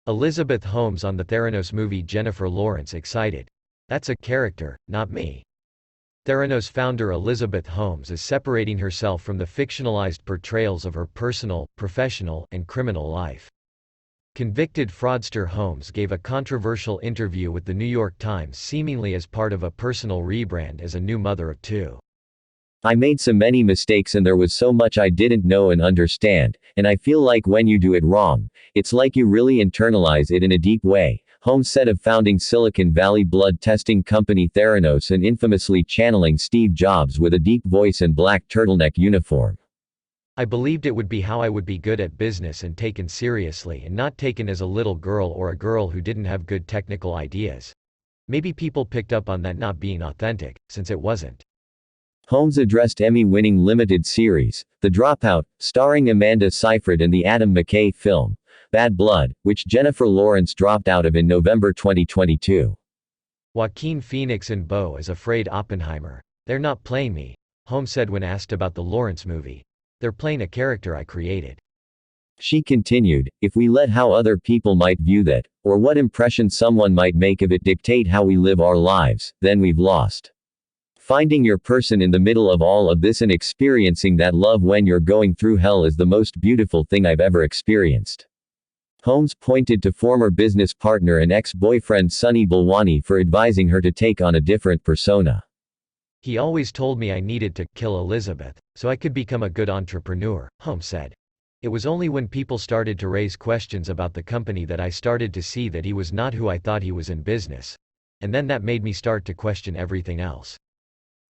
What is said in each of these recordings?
Elizabeth Holmes on the Theranos movie. Jennifer Lawrence excited. That's a character, not me. Theranos founder Elizabeth Holmes is separating herself from the fictionalized portrayals of her personal, professional, and criminal life. Convicted fraudster Holmes gave a controversial interview with the New York Times seemingly as part of a personal rebrand as a new mother of two. I made so many mistakes and there was so much I didn't know and understand, and I feel like when you do it wrong, it's like you really internalize it in a deep way, Holmes said of founding Silicon Valley blood testing company Theranos and infamously channeling Steve Jobs with a deep voice and black turtleneck uniform. I believed it would be how I would be good at business and taken seriously and not taken as a little girl or a girl who didn't have good technical ideas. Maybe people picked up on that not being authentic, since it wasn't. Holmes addressed Emmy-winning limited series, The Dropout, starring Amanda Seyfried and the Adam McKay film, Bad Blood, which Jennifer Lawrence dropped out of in November 2022. Joaquin Phoenix and Beau is afraid Oppenheimer. They're not playing me, Holmes said when asked about the Lawrence movie. They're playing a character I created. She continued, if we let how other people might view that, or what impression someone might make of it dictate how we live our lives, then we've lost. Finding your person in the middle of all of this and experiencing that love when you're going through hell is the most beautiful thing I've ever experienced. Holmes pointed to former business partner and ex-boyfriend Sunny Balwani for advising her to take on a different persona. He always told me I needed to kill Elizabeth, so I could become a good entrepreneur, Holmes said. It was only when people started to raise questions about the company that I started to see that he was not who I thought he was in business. And then that made me start to question everything else.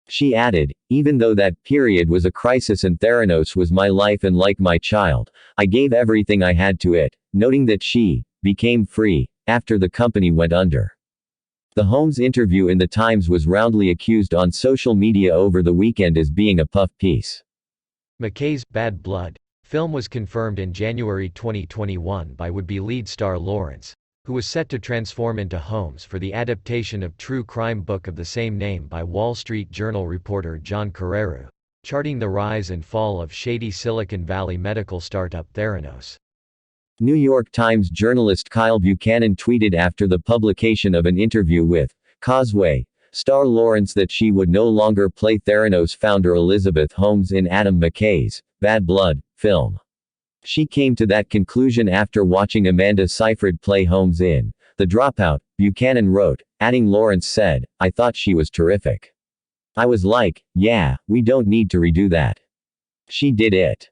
She added, even though that period was a crisis and Theranos was my life and like my child, I gave everything I had to it, noting that she became free after the company went under. The Holmes interview in the Times was roundly accused on social media over the weekend as being a puff piece. McKay's Bad Blood film was confirmed in January 2021 by would-be lead star Lawrence, who was set to transform into Holmes for the adaptation of true crime book of the same name by Wall Street Journal reporter John Carreiro, charting the rise and fall of shady Silicon Valley medical startup Theranos. New York Times journalist Kyle Buchanan tweeted after the publication of an interview with Causeway star Lawrence that she would no longer play Theranos founder Elizabeth Holmes in Adam McKay's Bad Blood film. She came to that conclusion after watching Amanda Seyfried play Holmes in The Dropout, Buchanan wrote, adding Lawrence said, I thought she was terrific. I was like, yeah, we don't need to redo that. She did it.